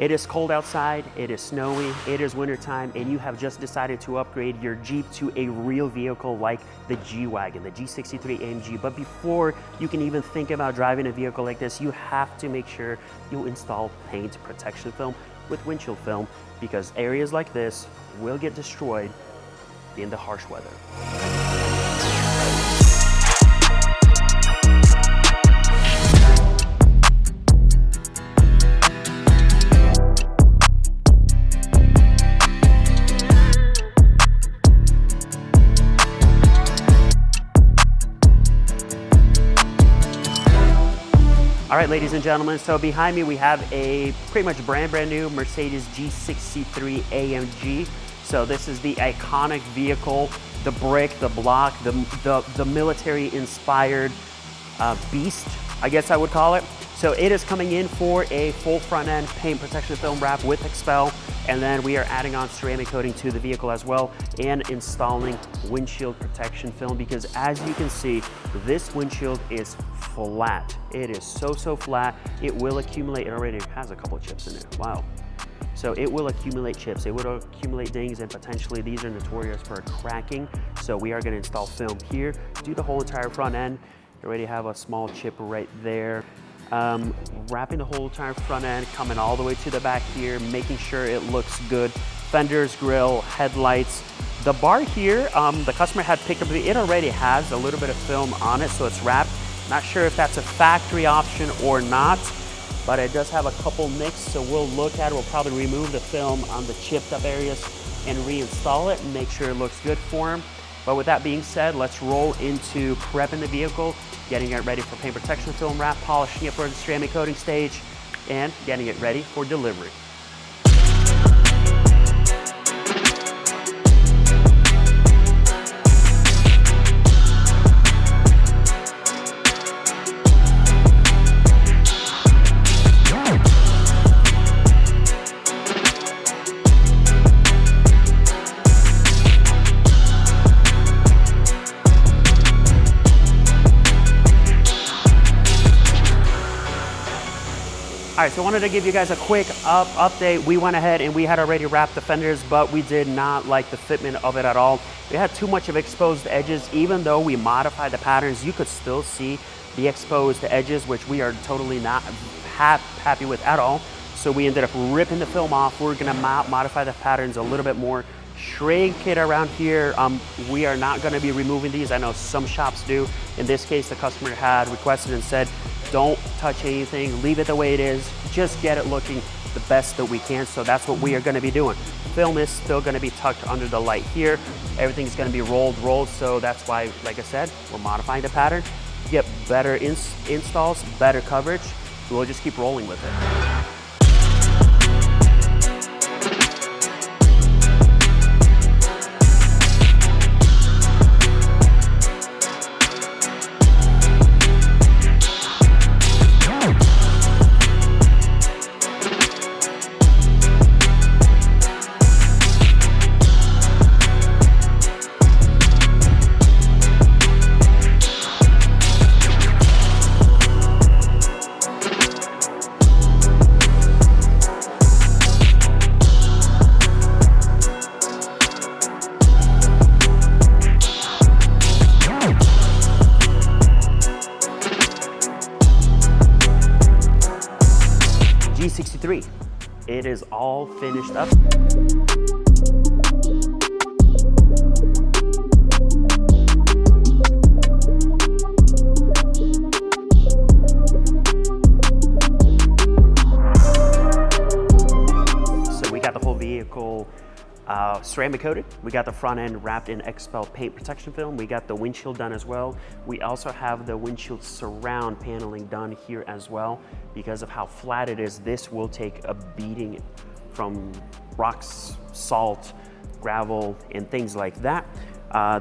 It is cold outside, it is snowy, it is wintertime, and you have just decided to upgrade your Jeep to a real vehicle like the G-Wagon, the G63 AMG. But before you can even think about driving a vehicle like this, you have to make sure you install paint protection film with windshield film, because areas like this will get destroyed in the harsh weather. All right, ladies and gentlemen, so behind me we have a pretty much brand new Mercedes G63 AMG. So this is the iconic vehicle, the brick, the block, the military-inspired beast, I guess I would call it. So it is coming in for a full front end paint protection film wrap with XPEL, and then we are adding on ceramic coating to the vehicle as well and installing windshield protection film, because as you can see, this windshield is flat. It is so flat. It will accumulate. It already has a couple of chips in it. Wow. So it will accumulate chips, it will accumulate dings, and potentially these are notorious for cracking. So we are going to install film here, do the whole entire front end. You already have a small chip right there. Wrapping the whole entire front end, coming all the way to the back here, making sure it looks good. Fenders, grille, headlights. The bar here, the customer had picked up, it already has a little bit of film on it, so it's wrapped. Not sure if that's a factory option or not, but it does have a couple nicks, so we'll look at it. We'll probably remove the film on the chipped up areas and reinstall it and make sure it looks good for him. But with that being said, let's roll into prepping the vehicle, getting it ready for paint protection film wrap, polishing it for the ceramic coating stage, and getting it ready for delivery. All right, so I wanted to give you guys a quick update. We went ahead and we had already wrapped the fenders, but we did not like the fitment of it at all. We had too much of exposed edges. Even though we modified the patterns, you could still see the exposed edges, which we are totally not happy with at all. So we ended up ripping the film off. We're gonna modify the patterns a little bit more, shrink it around here. We are not gonna be removing these. I know some shops do. In this case, the customer had requested and said, don't touch anything, leave it the way it is, just get it looking the best that we can. So that's what we are gonna be doing. Film is still gonna be tucked under the light here. Everything's gonna be rolled, so that's why, like I said, we're modifying the pattern, get better installs, better coverage. We'll just keep rolling with it. G63, it is all finished up. So we got the whole vehicle ceramic coated. We got the front end wrapped in XPEL Paint Protection Film. We got the windshield done as well. We also have the windshield surround paneling done here as well. Because of how flat it is, this will take a beating from rocks, salt, gravel, and things like that.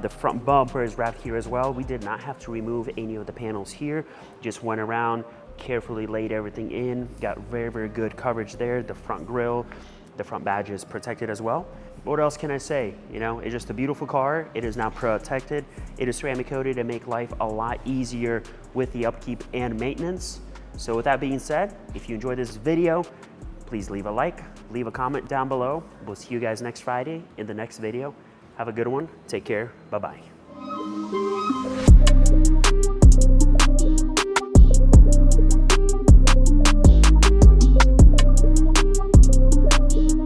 The front bumper is wrapped here as well. We did not have to remove any of the panels here. Just went around, carefully laid everything in, got very good coverage there. The front grille, the front badge is protected as well. What else can I say? You know, it's just a beautiful car. It is now protected. It is ceramic coated to make life a lot easier with the upkeep and maintenance. So with that being said, if you enjoyed this video, please leave a like, leave a comment down below. We'll see you guys next Friday in the next video. Have a good one. Take care. Bye-bye.